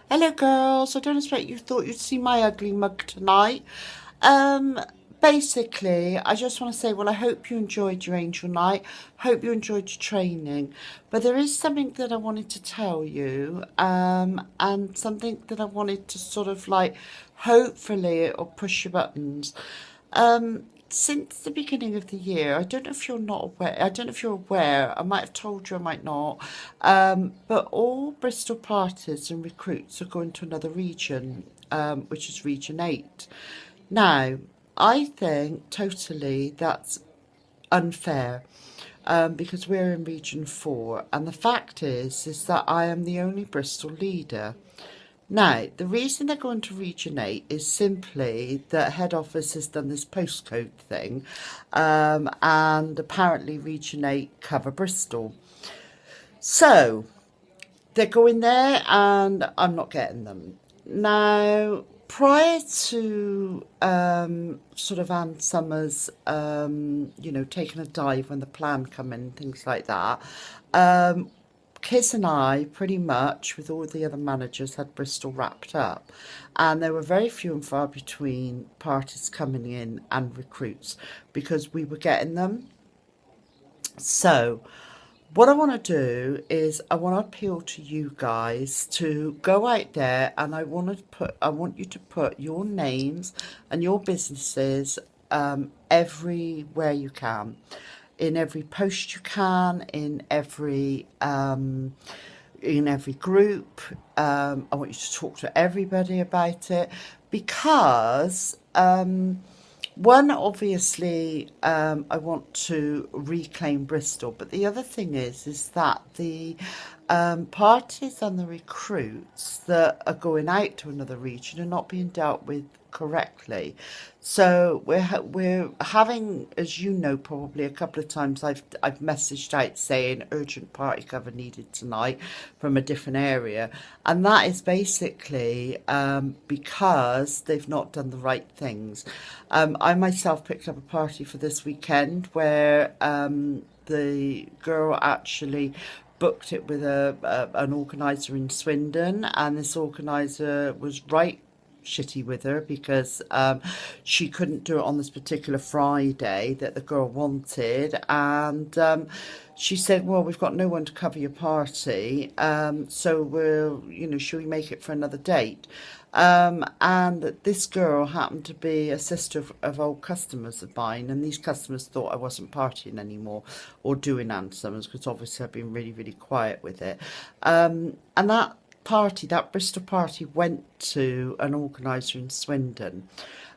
Hello girls, I don't expect you thought you'd see my ugly mug tonight. Um, Basically, I just want to say, well, I hope you enjoyed your angel night. Hope you enjoyed your training. But there is something that I wanted to tell you, and something that I wanted to sort of like, hopefully it'll push your buttons. Since the beginning of the year, I don't know if you're not aware, I don't know if you're aware, I might have told you, I might not, but all Bristol parties and recruits are going to another region, which is Region 8. Now, I think totally that's unfair, because we're in Region 4, and the fact is that I am the only Bristol leader. Now, the reason they're going to Region 8 is simply that head office has done this postcode thing, and apparently Region 8 cover Bristol. So, they're going there and I'm not getting them. Now, prior to sort of Ann Summers, taking a dive when the plan come in, things like that, um, Kiss and I, pretty much, with all the other managers, had Bristol wrapped up. And there were very few and far between parties coming in and recruits because we were getting them. So, what I want to do is I want to appeal to you guys to go out there, and I want you to put your names and your businesses everywhere you can, in every post you can, in every group. I want you to talk to everybody about it because one, obviously, I want to reclaim Bristol, but the other thing is that the parties and the recruits that are going out to another region are not being dealt with correctly. So we're having, as you know, probably a couple of times I've messaged out saying urgent party cover needed tonight from a different area, and that is basically because they've not done the right things. I myself picked up a party for this weekend where the girl actually booked it with an organizer in Swindon, and this organizer was right shitty with her because she couldn't do it on this particular Friday that the girl wanted, and she said, well, we've got no one to cover your party, so should we make it for another date? And this girl happened to be a sister of old customers of mine, and these customers thought I wasn't partying anymore or doing Ann Summers because obviously I've been really, really quiet with it. And that Bristol party, went to an organiser in Swindon.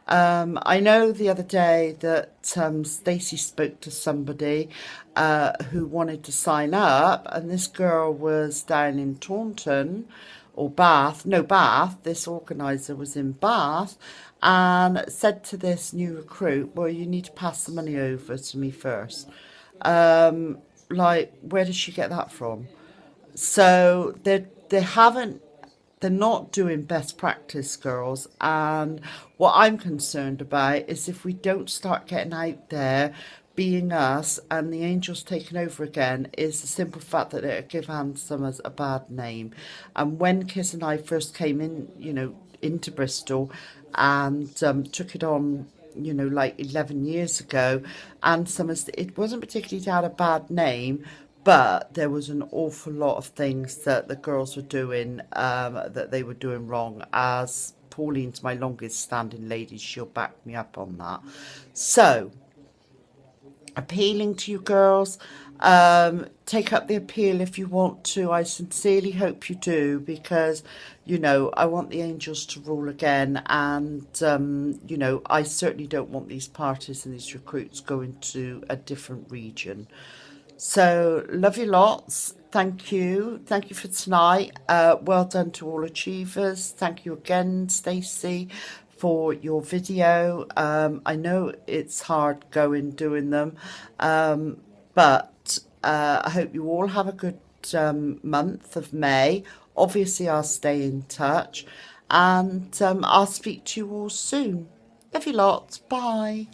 I know the other day that Stacey spoke to somebody who wanted to sign up, and this girl was down in Taunton or Bath. No, Bath. This organiser was in Bath and said to this new recruit, well, you need to pass the money over to me first. Like, where did she get that from? So they haven't, they're not doing best practice, girls. And what I'm concerned about is if we don't start getting out there, being us, and the Angels taking over again, is the simple fact that it'll give Ann Summers a bad name. And when Kiss and I first came in, into Bristol and took it on, like 11 years ago, Ann Summers, it wasn't particularly had a bad name, but there was an awful lot of things that the girls were doing, that they were doing wrong. As Pauline's my longest standing lady, she'll back me up on that. So, appealing to you girls, take up the appeal if you want to. I sincerely hope you do, because I want the Angels to rule again, and I certainly don't want these parties and these recruits going to a different region. So, love you lots. Thank you. Thank you for tonight. Well done to all achievers. Thank you again, Stacey, for your video. I know it's hard going doing them, but I hope you all have a good month of May. Obviously, I'll stay in touch, and I'll speak to you all soon. Love you lots. Bye.